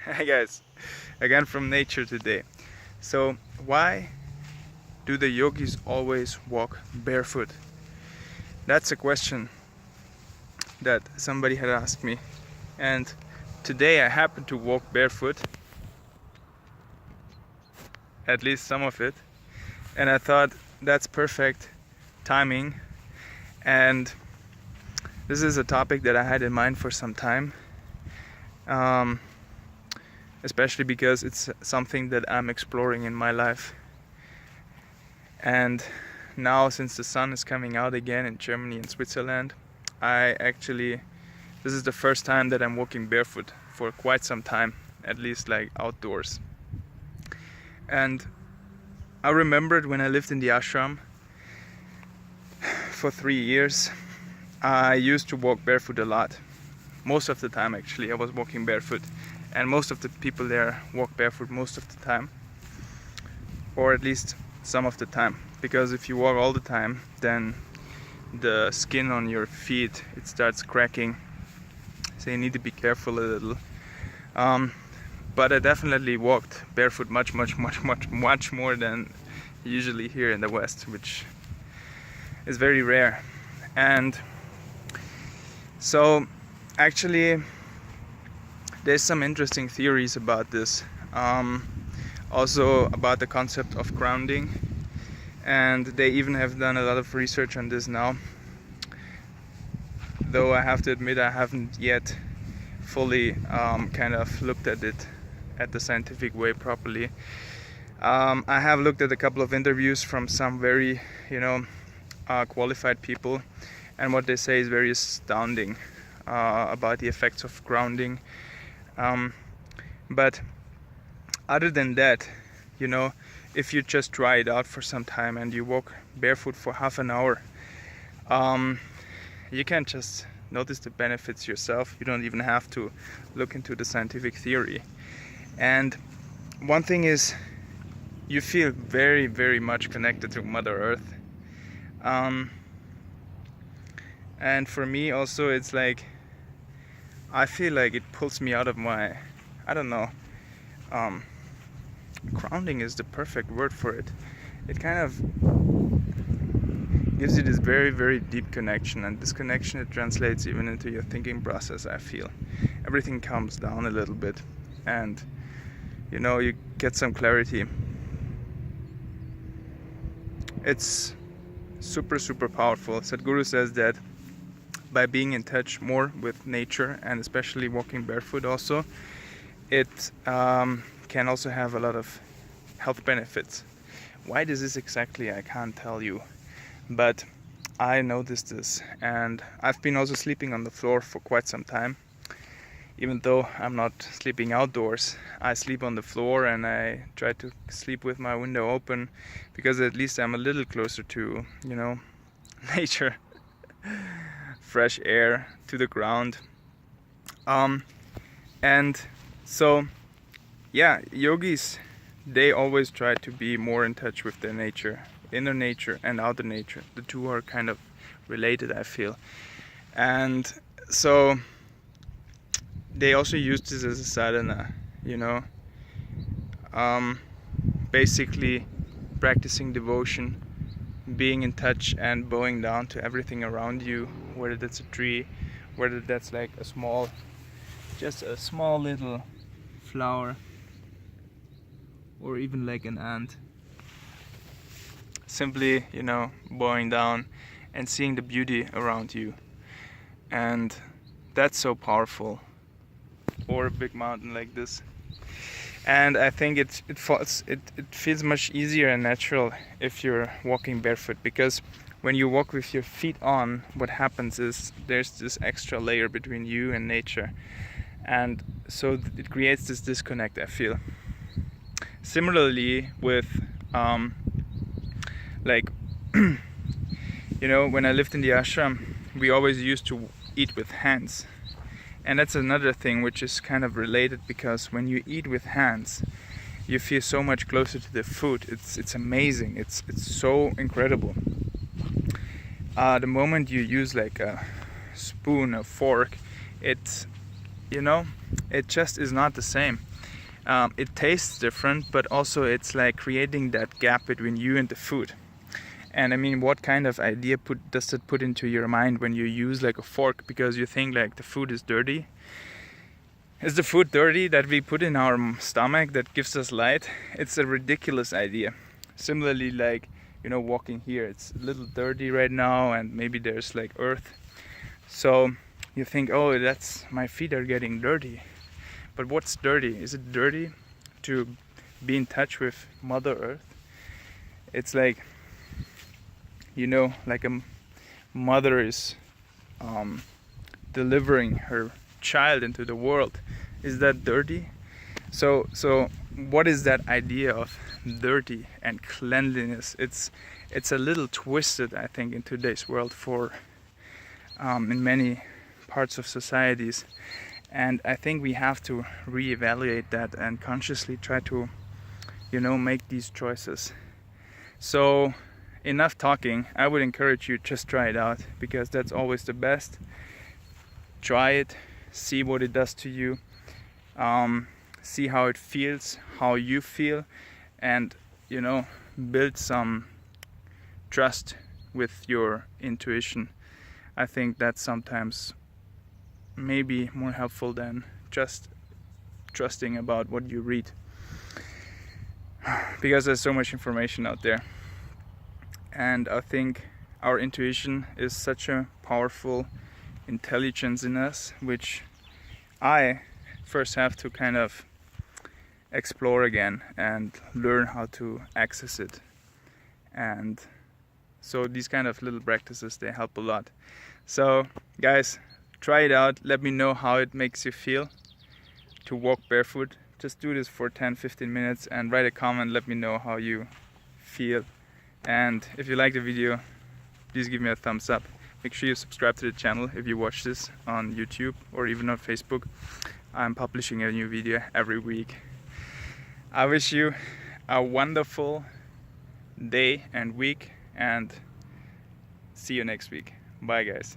Hi guys, again from nature today. So why do the yogis always walk barefoot? That's a question that somebody had asked me, and today I happen to walk barefoot, at least some of it, and I thought that's perfect timing. And this is a topic that I had in mind for some time, especially because it's something that I'm exploring in my life. And now, since the sun is coming out again in Germany and Switzerland, this is the first time that I'm walking barefoot for quite some time, at least like outdoors. And I remembered when I lived in the ashram for 3 years, I used to walk barefoot a lot. Most of the time, actually, I was walking barefoot, and most of the people there walk barefoot most of the time, or at least some of the time, because if you walk all the time, then the skin on your feet, it starts cracking, so you need to be careful a little. But I definitely walked barefoot much more than usually here in the West, which is very rare. And so actually there's some interesting theories about this, also about the concept of grounding, and they even have done a lot of research on this now, though I have to admit I haven't yet fully kind of looked at it at the scientific way properly. I have looked at a couple of interviews from some very qualified people, and what they say is very astounding about the effects of grounding. But other than that, if you just try it out for some time and you walk barefoot for half an hour, you can just notice the benefits yourself. You don't even have to look into the scientific theory. And one thing is, you feel very much connected to Mother Earth. And for me also, it's like I feel like it pulls me out of my, I don't know, grounding is the perfect word for it. It kind of gives you this very deep connection, and this connection, it translates even into your thinking process. I feel everything calms down a little bit, and you get some clarity. It's super powerful. Sadhguru says that by being in touch more with nature, and especially walking barefoot also, it can also have a lot of health benefits. Why this is exactly, I can't tell you, but I noticed this, and I've been also sleeping on the floor for quite some time. Even though I'm not sleeping outdoors, I sleep on the floor, and I try to sleep with my window open, because at least I'm a little closer to, nature, fresh air, to the ground. And so, yeah, yogis, they always try to be more in touch with their nature, inner nature and outer nature. The two are kind of related, I feel. And so they also use this as a sadhana, basically practicing devotion, being in touch and bowing down to everything around you, whether that's a tree, whether that's like just a small little flower, or even like an ant. Simply, bowing down and seeing the beauty around you. And that's so powerful. Or a big mountain like this. And I think it feels much easier and natural if you're walking barefoot, because when you walk with your feet on, what happens is there's this extra layer between you and nature, and so it creates this disconnect, I feel. Similarly with when I lived in the ashram, we always used to eat with hands. And that's another thing which is kind of related, because when you eat with hands, you feel so much closer to the food. It's amazing. It's so incredible. The moment you use like a spoon, a fork, it you know, it just is not the same. It tastes different, but also it's like creating that gap between you and the food. And I mean, what kind of idea does it put into your mind when you use like a fork because you think like the food is dirty? Is the food dirty that we put in our stomach that gives us light? It's a ridiculous idea. Similarly, like, you know, walking here, it's a little dirty right now, and maybe there's like earth. So you think, oh, that's, my feet are getting dirty. But what's dirty? Is it dirty to be in touch with Mother Earth? It's like, you know, like a mother is delivering her child into the world. Is that dirty? So what is that idea of dirty and cleanliness? It's a little twisted, I think, in today's world for in many parts of societies, and I think we have to reevaluate that and consciously try to, you know, make these choices. So enough talking. I would encourage you, just try it out, because that's always the best. Try it, see what it does to you, see how it feels, how you feel, and, you know, build some trust with your intuition. I think that's sometimes maybe more helpful than just trusting about what you read, because there's so much information out there. And I think our intuition is such a powerful intelligence in us, which I first have to kind of explore again and learn how to access it. And so these kind of little practices, they help a lot. So guys, try it out. Let me know how it makes you feel to walk barefoot. Just do this for 10-15 minutes and write a comment. Let me know how you feel. And if you like the video, please give me a thumbs up. Make sure you subscribe to the channel if you watch this on YouTube or even on Facebook. I'm publishing a new video every week. I wish you a wonderful day and week, and see you next week. Bye guys.